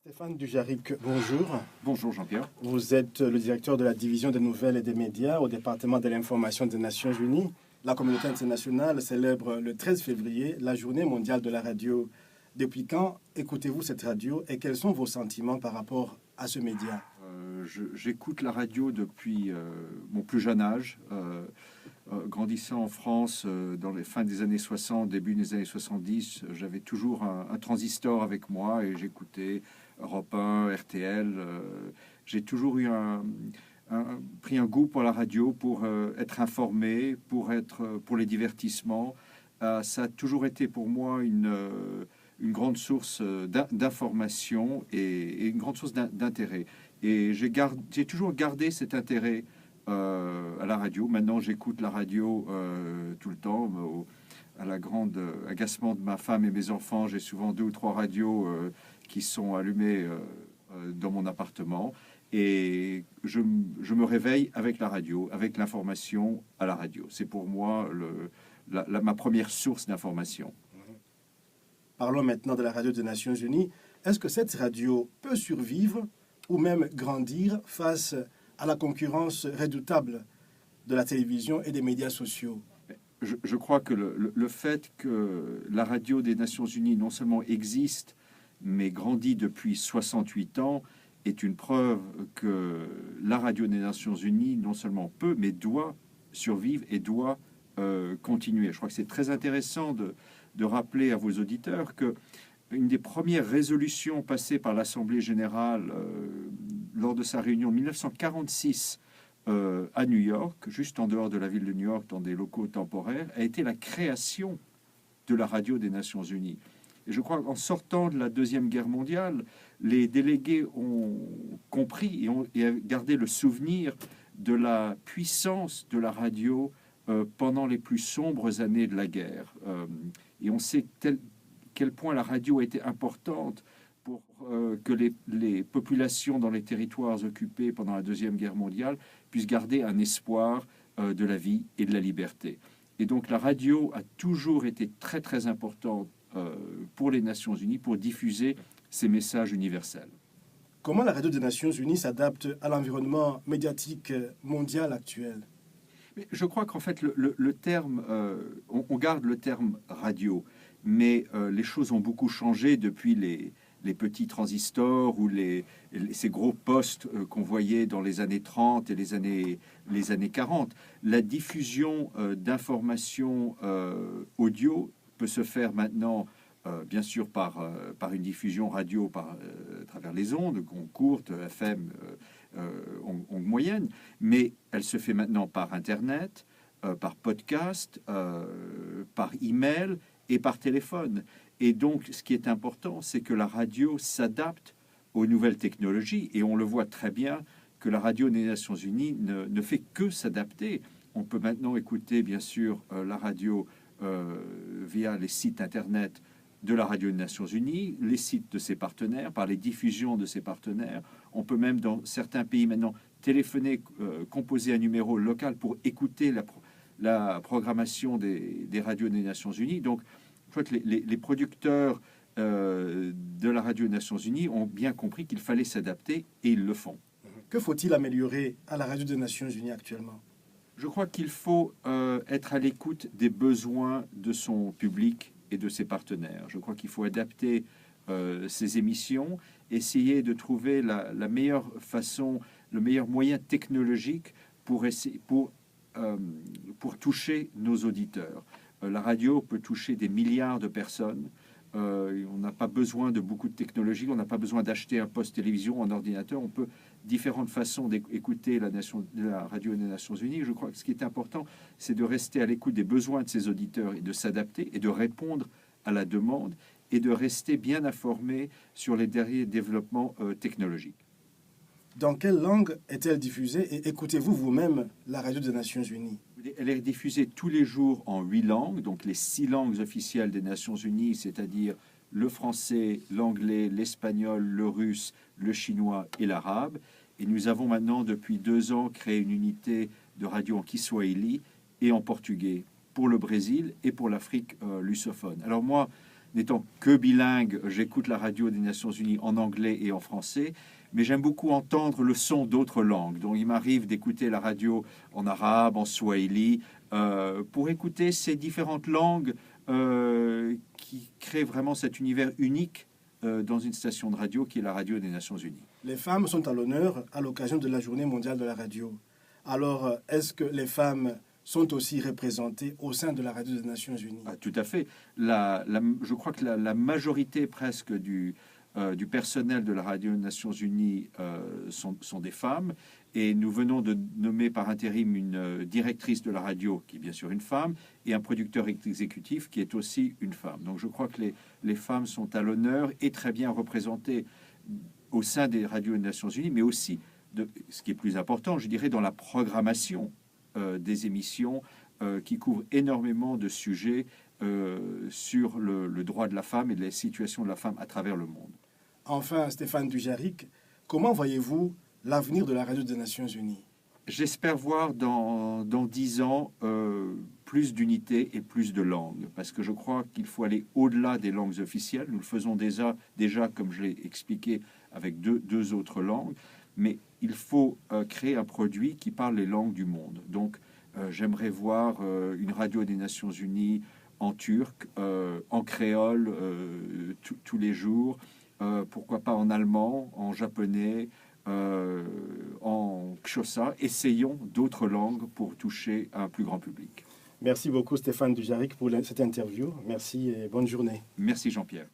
Stéphane Dujarric, bonjour. Bonjour Jean-Pierre. Vous êtes le directeur de la division des nouvelles et des médias au département de l'information des Nations Unies. La communauté internationale célèbre le 13 février la journée mondiale de la radio. Depuis quand écoutez-vous cette radio et quels sont vos sentiments par rapport à ce média? J'écoute la radio depuis mon plus jeune âge. Grandissant en France dans les fins des années 60, début des années 70, j'avais toujours un transistor avec moi et j'écoutais Europe 1, RTL. J'ai toujours eu pris un goût pour la radio, pour être informé, pour les divertissements. Ça a toujours été pour moi une grande source d'information et une grande source d'intérêt. Et j'ai toujours gardé cet intérêt à la radio. Maintenant, j'écoute la radio tout le temps. À la grande agacement de ma femme et mes enfants, j'ai souvent 2 ou 3 radios qui sont allumées dans mon appartement. Et je me réveille avec la radio, avec l'information à la radio. C'est pour moi ma première source d'information. Parlons maintenant de la radio des Nations Unies. Est-ce que cette radio peut survivre ou même grandir face à la concurrence redoutable de la télévision et des médias sociaux? Je crois que le fait que la radio des Nations Unies non seulement existe, mais grandit depuis 68 ans, est une preuve que la radio des Nations Unies non seulement peut, mais doit survivre et doit continuer. Je crois que c'est très intéressant de rappeler à vos auditeurs que une des premières résolutions passées par l'Assemblée générale lors de sa réunion en 1946 à New York, juste en dehors de la ville de New York, dans des locaux temporaires, a été la création de la radio des Nations Unies. Et je crois qu'en sortant de la Deuxième Guerre mondiale, les délégués ont compris et gardé le souvenir de la puissance de la radio pendant les plus sombres années de la guerre. Et on sait quel point la radio était importante pour que les populations dans les territoires occupés pendant la Deuxième Guerre mondiale puissent garder un espoir de la vie et de la liberté. Et donc la radio a toujours été très très importante pour les Nations Unies pour diffuser ces messages universels. Comment la radio des Nations Unies s'adapte à l'environnement médiatique mondial actuel? Mais je crois qu'en fait le terme, on garde le terme radio, mais les choses ont beaucoup changé depuis les petits transistors ou ces gros postes qu'on voyait dans les années 30 et les années 40. La diffusion d'informations audio peut se faire maintenant, bien sûr, par une diffusion radio à travers les ondes courtes, FM, ondes moyennes, mais elle se fait maintenant par Internet, par podcast, par email et par téléphone. Et donc, ce qui est important, c'est que la radio s'adapte aux nouvelles technologies. Et on le voit très bien que la radio des Nations Unies ne fait que s'adapter. On peut maintenant écouter, bien sûr, la radio via les sites Internet de la radio des Nations Unies, les sites de ses partenaires, par les diffusions de ses partenaires. On peut même, dans certains pays maintenant, téléphoner, composer un numéro local pour écouter la programmation des radios des Nations Unies. Donc, je crois que les producteurs de la radio des Nations Unies ont bien compris qu'il fallait s'adapter et ils le font. Que faut-il améliorer à la radio des Nations Unies actuellement? Je crois qu'il faut être à l'écoute des besoins de son public et de ses partenaires. Je crois qu'il faut adapter ses émissions, essayer de trouver la meilleure façon, le meilleur moyen technologique pour toucher nos auditeurs. La radio peut toucher des milliards de personnes. On n'a pas besoin de beaucoup de technologie, on n'a pas besoin d'acheter un poste télévision, un ordinateur. On peut différentes façons d'écouter la radio des Nations Unies. Je crois que ce qui est important, c'est de rester à l'écoute des besoins de ses auditeurs et de s'adapter et de répondre à la demande et de rester bien informé sur les derniers développements technologiques. Dans quelle langue est-elle diffusée et écoutez-vous vous-même la radio des Nations Unies? Elle est diffusée tous les jours en 8 langues, donc les 6 langues officielles des Nations Unies, c'est-à-dire le français, l'anglais, l'espagnol, le russe, le chinois et l'arabe. Et nous avons maintenant, depuis 2 ans, créé une unité de radio en Kiswahili et en portugais pour le Brésil et pour l'Afrique lusophone. Alors moi, n'étant que bilingue, j'écoute la radio des Nations Unies en anglais et en français, mais j'aime beaucoup entendre le son d'autres langues. Donc il m'arrive d'écouter la radio en arabe, en swahili, pour écouter ces différentes langues qui créent vraiment cet univers unique dans une station de radio qui est la radio des Nations Unies. Les femmes sont à l'honneur à l'occasion de la Journée mondiale de la radio. Alors, est-ce que les femmes sont aussi représentées au sein de la radio des Nations Unies? Ah, tout à fait. Je crois que la majorité presque du personnel de la radio des Nations Unies sont des femmes. Et nous venons de nommer par intérim une directrice de la radio, qui est bien sûr une femme, et un producteur exécutif qui est aussi une femme. Donc je crois que les femmes sont à l'honneur et très bien représentées au sein des radios des Nations Unies, mais aussi, ce qui est plus important, je dirais, dans la programmation des émissions qui couvrent énormément de sujets sur le droit de la femme et la situation de la femme à travers le monde. Enfin, Stéphane Dujarric, comment voyez-vous l'avenir de la radio des Nations Unies? J'espère voir dans 10 ans plus d'unité et plus de langues, parce que je crois qu'il faut aller au-delà des langues officielles. Nous le faisons déjà comme je l'ai expliqué, avec deux autres langues, mais il faut créer un produit qui parle les langues du monde. Donc, j'aimerais voir une radio des Nations Unies en turc, en créole tous les jours, pourquoi pas en allemand, en japonais, en xhosa. Essayons d'autres langues pour toucher un plus grand public. Merci beaucoup Stéphane Dujarric pour cette interview. Merci et bonne journée. Merci Jean-Pierre.